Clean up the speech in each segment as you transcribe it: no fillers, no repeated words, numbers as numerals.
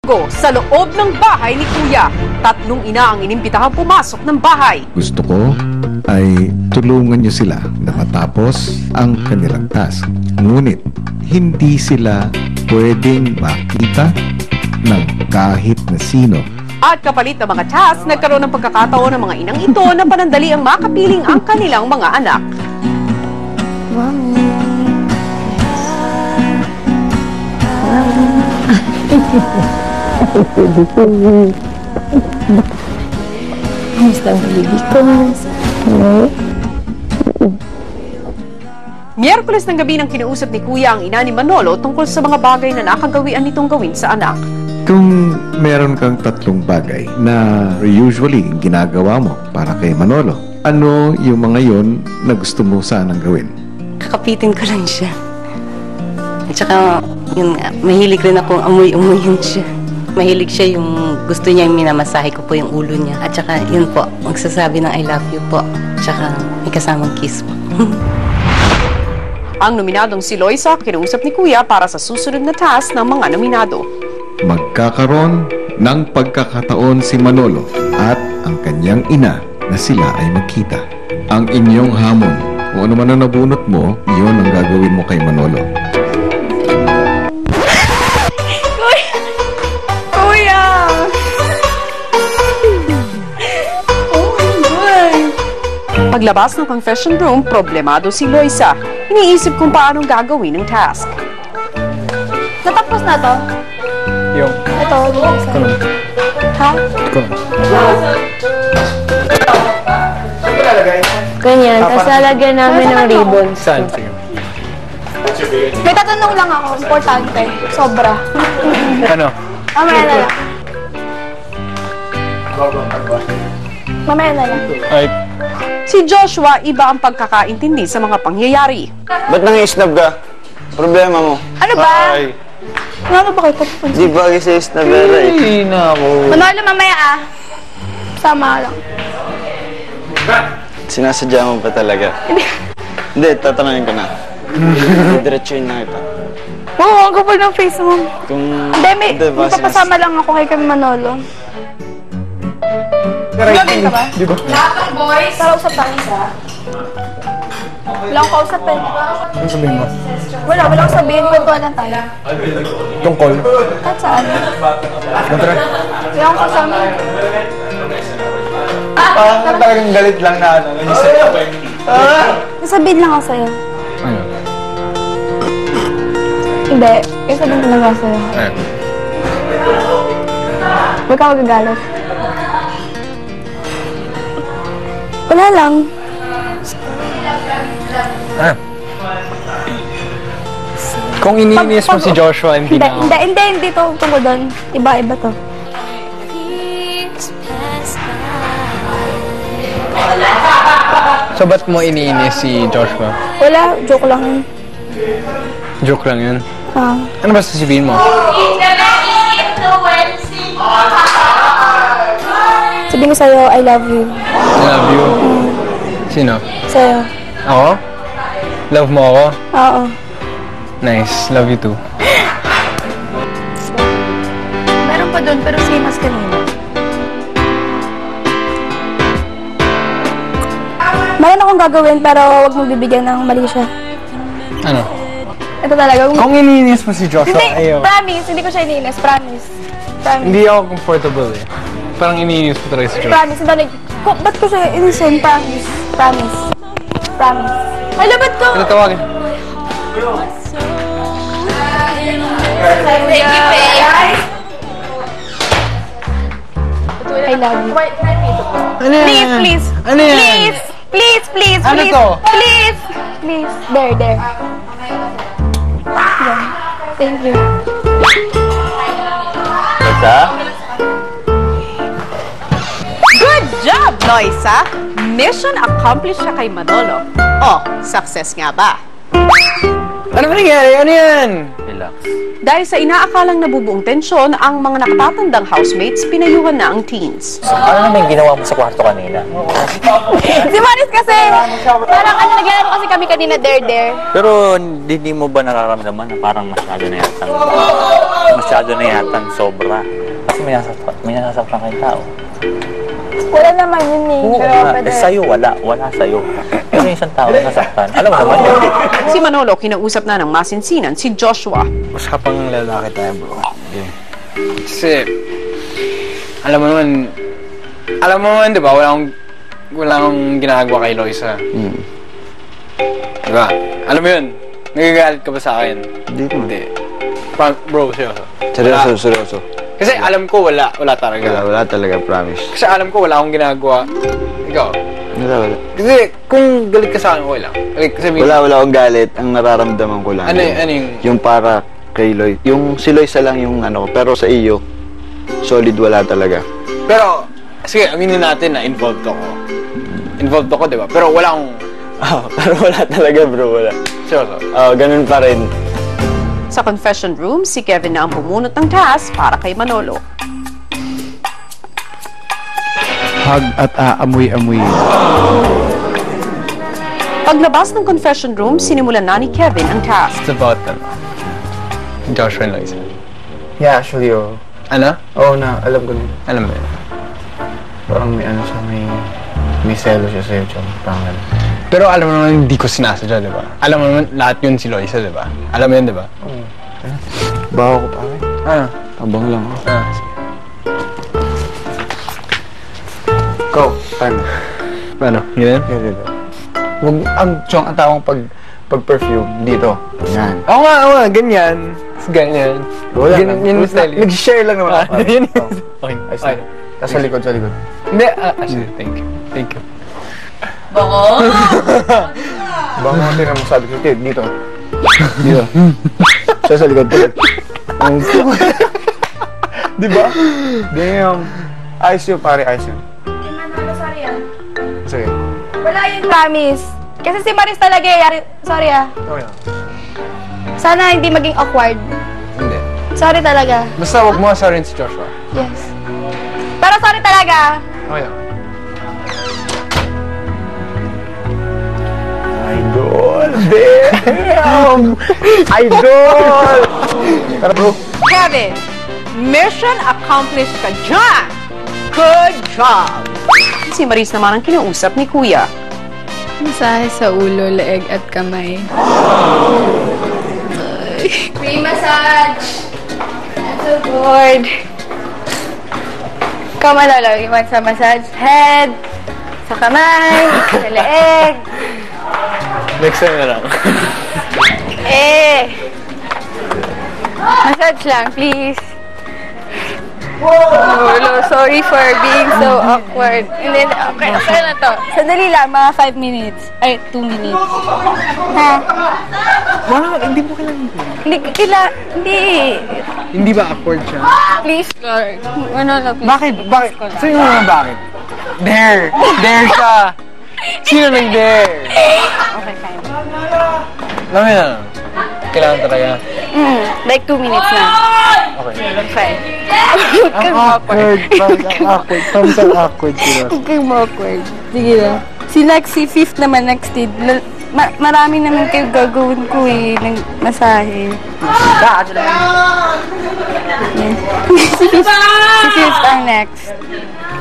Sa loob ng bahay ni Kuya, tatlong ina ang inimbitahang pumasok ng bahay. Gusto ko ay tulungan niyo sila na matapos ang kanilang task. Ngunit hindi sila pwedeng makita ng kahit na sino. At kapalit ng mga task, nagkaroon ng pagkakataon ng mga inang ito na panandali ang makapiling ang kanilang mga anak. Kamusta ang baby ko? Miyerkules ng gabi nang kinausap ni Kuya ang ina ni Manolo tungkol sa mga bagay na nakagawian nitong gawin sa anak. Kung meron kang tatlong bagay na usually ginagawa mo para kay Manolo, ano yung mga yon na gusto mo sanang gawin? Kakapitin ko lang siya. At saka, yun nga, mahilig rin akong amoy-amoyin siya. Mahilig siya yung gusto niya yung minamasahe ko po yung ulo niya. At saka, yun po, magsasabi ng I love you po. At saka, may kasamang kiss po. Ang nominadong si Loisa kinausap ni Kuya para sa susunod na task ng mga nominado. Magkakaroon ng pagkakataon si Manolo at ang kanyang ina na sila ay magkita. Ang inyong hamon, kung ano man ang nabunot mo, iyon ang gagawin mo kay Manolo. Kuya! Oh my God! Paglabas ng confession room, problemado si Loisa. Iniisip kung paanong gagawin ng task. Natapos na to? Yung Ito, Luisa. Ha? Ganyan, tapos lalagyan namin ng ribbons. saan? Sige. May tatanong lang ako, importante. Sobra. Ano? Mamaya na lang. Mamaya na lang. Ay, Si Joshua, iba ang pagkakaintindi sa mga pangyayari. Ba't nangisnab ka? Problema mo? Ano ba? ay. Ano ba kayo? Di ba kasi isnabera eh? Ay, nako. Manolo, mamaya ah. Sama lang. Sinasadya mo pa talaga? Hindi, tatanungin ko na. Diretsuin na kita. Oo, ang kapal ng face mo. Kung... Hindi, may ba, papasama lang ako kay Manolo. Gagawin ka ba? Di ba? Lahat ng boys. Tara, usap tayo isa. Wala akong kausap eh. Ano sabihin mo? Wala akong sabihin. Kwentuhan lang tayo. Tungkol? At saan? Tara. Wala akong kasama. Talagang galit lang na ano. Nasabihin lang ako sa'yo. Ano? Hindi. Yung sabihin ko lang ako sa'yo. Ano? Huwag ka magagalit. Wala lang. Ah. Kung iniinis mo si Joshua, hindi na ako. Hindi to tungkol doon. Iba to. So, ba't mo iniinis si Joshua? Wala, joke lang yun. Joke lang yun. Ah. Ano ba sasabihin mo? Sabihin ko sa'yo, I love you. I love you. Sino? Sa'yo. Ako? Love mo ako? Oo. Nice. Love you too. Meron pa doon, pero same as kanina. Meron akong gagawin, pero huwag mong bibigyan ng mali siya. Ano? Ito talaga. Kung iniinis mo si Joshua, Hindi, ayaw. promise. Hindi ko siya iniinis. Promise. Promise. Hindi ako comfortable eh. Parang iniinis mo talaga si Joshua. Promise. Hindi. Ba't ko siya inisin? Promise. Promise. Promise. Hala, ba't ko? Ano tawagin? Thank you, babe. I love you. Ano yan? Please, please. Ano yan? Please. Please, please, Ano please. to? Please. Please. There. Yan. Thank you. Basta? Good job, Loisa! Mission accomplished siya kay Manolo. Oh, success nga ba? Ano ba nangyari? Ano yan? Relax. Dahil sa inaakalang nabubuong tensyon, ang mga nakatatandang housemates pinayuhan na ang teens. Ano naman yung ginawa mo sa kwarto kanina? Si Maris kasi, parang naglalaro kasi kami kanina, there. Pero hindi mo ba nararamdaman na parang masyado na yata? masyado na yatang sobra. Kasi may nasasaktan kayong tao. Wala naman yun eh. Oo, Pero nga. pwede. Sa'yo, wala sa'yo. Pero yung isang tao na nasaktan, alam mo naman yun. Si Manolo kinausap na ng masinsinan si Joshua. Usapang lalaki tayo, bro. Okay. Kasi, alam mo naman, di ba, wala akong ginagawa kay Loisa. Di ba? Alam mo yun, nagagalit ka ba sa akin? Hindi. Bro, seryoso. Seryoso. Kasi alam ko wala talaga. Wala talaga, promise. Kasi alam ko wala akong ginagawa. Ikaw? Wala. Kasi kung galit ka sa akin, okay lang. Kasi Wala akong galit. Ang nararamdaman ko lang. Ano yung... Yung para kay Loy. Yung si Loisa lang yung ano, pero sa iyo, solid wala talaga. Pero, sige, aminin natin na involved ako. Involved ako, di ba? Pero wala akong... Pero wala talaga, bro. Wala. Seryoso? Ganun pa rin. Sa confession room, si Kevin na ang bumunot ng task para kay Manolo. Hug at aamoy-amoy. Paglabas ng confession room, sinimulan na ni Kevin ang task. It's about, Joshua and Loisa. Yeah, actually, oh. Ano? Oo na, alam ko na. Alam mo yun? Parang may ano siya, may selo siya sa'yo, chum. Parang gano'n. Pero alam mo naman, hindi ko sinasadya, di ba? Alam mo naman, lahat yun si Loisa, di ba? Alam mo yun, di ba? Oo. Baho ko, pare. Ano? Abang lang, oh. Ah. Go, time. Ano? Ganyan? Dito. Huwag, ang tawang pag-perfume dito. Yan. Oo nga, ganyan. Ganyan. Wala Ganyan lang. yung style. Nag-share lang naman ako. Yun. Okay. Okay. Ayos na. Tapos sa likod. Hindi, actually, thank you. Baka mo tingnan mo sabi ko, dito. Siya sa likod. Di ba? Damn. Ayos yun, pare. Ayos yun. Sorry ah. Sige. Wala yun, promise. Kasi si Maris talaga eh. Sorry ah. Okay. Sana hindi maging awkward. Hindi. Sorry talaga. Basta huwag mo asarin si Joshua. Yes. Pero sorry talaga. Okay. Idol! Damn! Idol! Tara, bro. Kevin, mission accomplished ka dyan! Good job! Si Maris naman ang kinausap ni Kuya. Masahe sa ulo, leeg at kamay. Free massage. I'm so bored. Ikaw Manolo, you want sa massage? Head, sa kamay, sa leeg. Next time na lang. Massage lang, please. Manolo, sorry for being so awkward. Hindi, okay na to. Sandali lang, mga 5 minutes. Ay, 2 minutes. Ha? Wala, hindi mo kailangan. Hindi ba awkward siya? Please, Lord. Manolo, please. Bakit? Sa'yo mo naman bakit? Dare siya! Sino nag-dare? Okay, fine. Alam mo yan. Kailangan talaga. Like 2 minutes na. Okay. Fine. Awkward. Parang awkward sila. Huwag kang awkward. Sige na. Si 5th naman next day. Marami naman kayo gagawin ko eh, ng masahe. Si 5th ang next.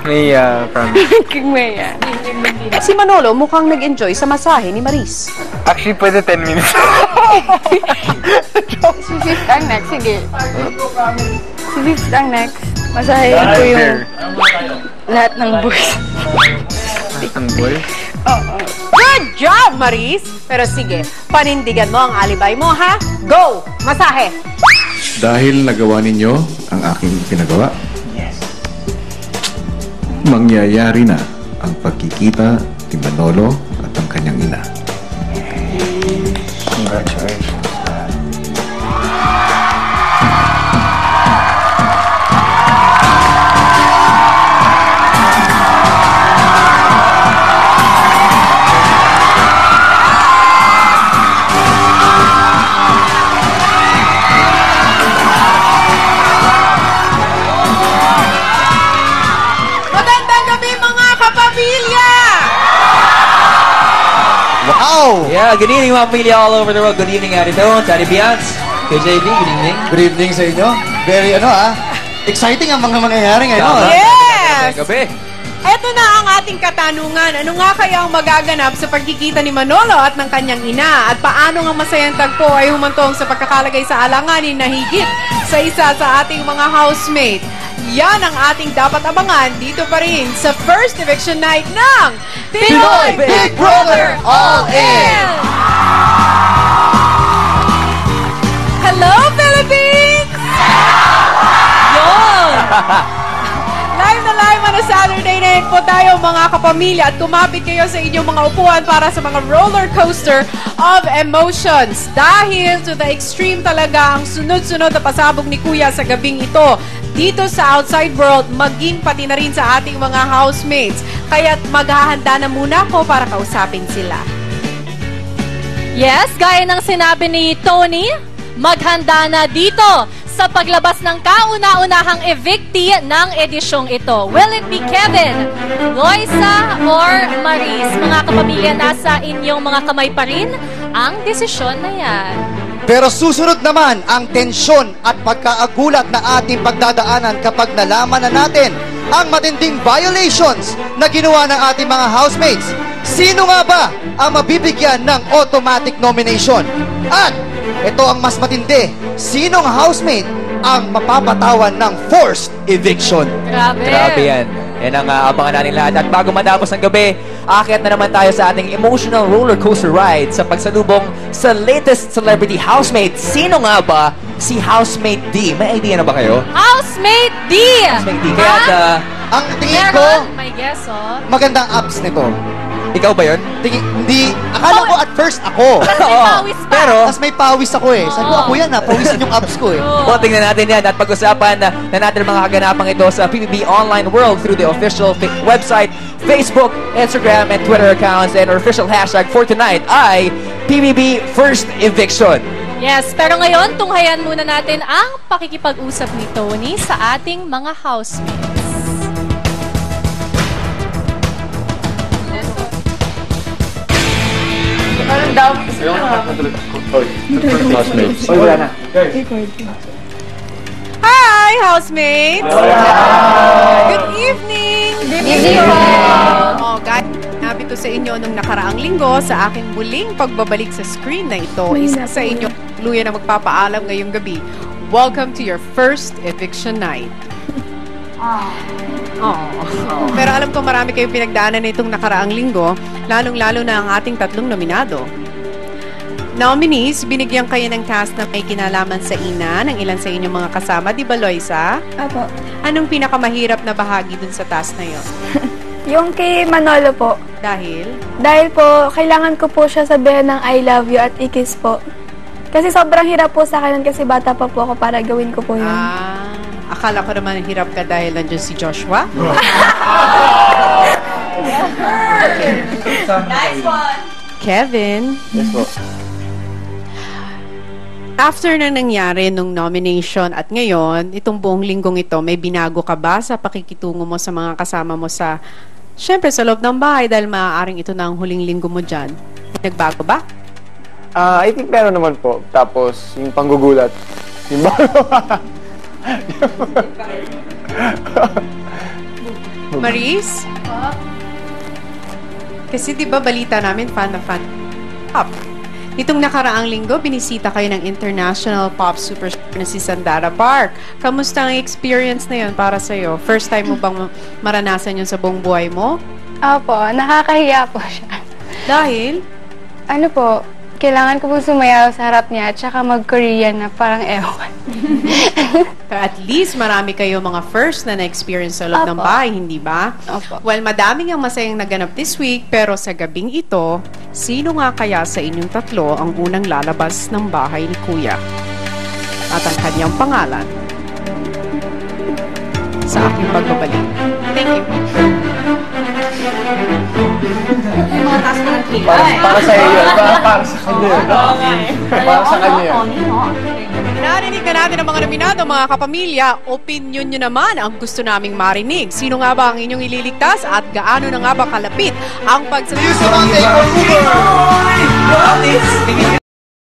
May, promise. Kung maya. Si Manolo mukhang nag-enjoy sa masahe ni Maris. Actually, pwede 10 minutes. Si 5th ang next. Sige. Si 5th ang next. Masahe ko yung lahat ng boys. Ang boy? Good job, Maris! Pero sige, panindigan mo ang alibay mo, ha? Go! Masahe! Dahil nagawa ninyo ang aking pinagawa, mangyayari na ang pagkikita ni Manolo at ang kanyang ina. Congratulations. Magandang gabi, mga kapamilya! Wow! Yeah, good evening mga pamilya all over the world. Good evening, Ate Tones, Ate Biance, KJB, good evening. Good evening sa inyo. Very, exciting ang mga mangyayari ngayon. Yes! Gabi. Ito na ang ating katanungan. Ano nga kaya ang magaganap sa pagkikita ni Manolo at ng kanyang ina? At paano nga masayang tagpo ay humantong sa pagkakalagay sa alanganin na higit sa isa sa ating mga housemate? Yan ang ating dapat abangan dito pa rin sa first eviction night ng Pinoy Big Brother All In! Hello, Philippines! Yon! Live na live on a Saturday night po tayo mga kapamilya at kumapit kayo sa inyong mga upuan para sa mga roller coaster of emotions. Dahil to the extreme talaga ang sunod-sunod na pasabog ni Kuya sa gabing ito dito sa outside world, maging pati na rin sa ating mga housemates. Kaya't maghahanda na muna ako para kausapin sila. Yes, gaya ng sinabi ni Tony, maghanda na dito sa paglabas ng kauna-unahang evictee ng edisyong ito. Will it be Kevin, Loisa, or Maris? Mga kapamilya, nasa inyong mga kamay pa rin ang desisyon na yan. Pero susunod naman ang tensyon at pagkaagulat na ating pagdadaanan kapag nalaman na natin ang matinding violations na ginawa ng ating mga housemates. Sino nga ba ang mabibigyan ng automatic nomination? At ito ang mas matindi, sinong housemate ang mapapatawan ng forced eviction? Grabe yan. Yan ang abangan natin lahat. At bago matapos ang gabi, aakyat na naman tayo sa ating emotional roller coaster ride sa pagsalubong sa latest celebrity housemate. Sino nga ba si Housemate D? May idea na ba kayo? Housemate D! Housemate D. Kaya ang tingin ko, may guess, magandang abs nito. Ikaw ba yun? Hindi. Akala ko at first ako. Pero, tas may pawis ako eh. Sabi ko, ako yan pawisin yung abs ko eh. O, tingnan natin yan at pag-usapan na natin mga kaganapang ito sa PBB Online World through the official website, Facebook, Instagram, and Twitter accounts. And our official hashtag for tonight ay PBB First Eviction. Yes, pero ngayon, tunghayan muna natin ang pakikipag-usap ni Tony sa ating mga housemates. Hi, housemates! Good evening! Good evening! Oh, guys, happy to sa inyo nung nakaraang linggo sa aking muling pagbabalik sa screen na ito. Isa sa inyo, luya na magpapaalam ngayong gabi. Welcome to your first eviction night. Pero alam ko marami kayong pinagdaanan na itong nakaraang linggo, lalong-lalo na ang ating tatlong nominado. Nominees, binigyan kayo ng task na may kinalaman sa ina ng ilan sa inyong mga kasama, di ba, Loisa? Apo. Anong pinakamahirap na bahagi dun sa task na yun? Yung kay Manolo po. Dahil? Dahil po, kailangan ko po siya sabihin ng I love you at i-kiss po. Kasi sobrang hirap po sa akin kasi bata pa po ako para gawin ko po yun. Akala ko naman hirap ka dahil nandiyan si Joshua. Nice one! Kevin. Yes po. After na nangyari nung nomination at ngayon, itong buong linggong ito, may binago ka ba sa pakikitungo mo sa mga kasama mo sa, syempre sa loob ng bahay dahil maaaring ito na ang huling linggo mo dyan? Nagbago ba? I think meron naman po. Tapos, yung panggugulat. Yung Maris? Kasi di ba balita namin, fan na fan up. Itong nakaraang linggo, binisita kayo ng international pop superstar na si Sandara Park. Kamusta ang experience na yun para sa'yo? First time mo bang maranasan yun sa buong buhay mo? Opo, nakakahiya po siya. Dahil? Ano po, kailangan ko po sumayaw sa harap niya at saka mag-Korean na parang ewan. Pero at least marami kayo mga first na na-experience sa loob ng bahay, hindi ba? Opo. Well, madaming ang masayang naganap this week, pero sa gabing ito, sino nga kaya sa inyong tatlo ang unang lalabas ng bahay ni Kuya? At ang kanyang pangalan sa aking pagbabalik. Thank you. para sa iyo. Para sa kanya. Para sa kanya. Narinig na natin ang mga nominado, mga kapamilya. Opinion nyo naman ang gusto naming marinig. Sino nga ba ang inyong ililigtas at gaano na nga ba kalapit ang pagsasabi?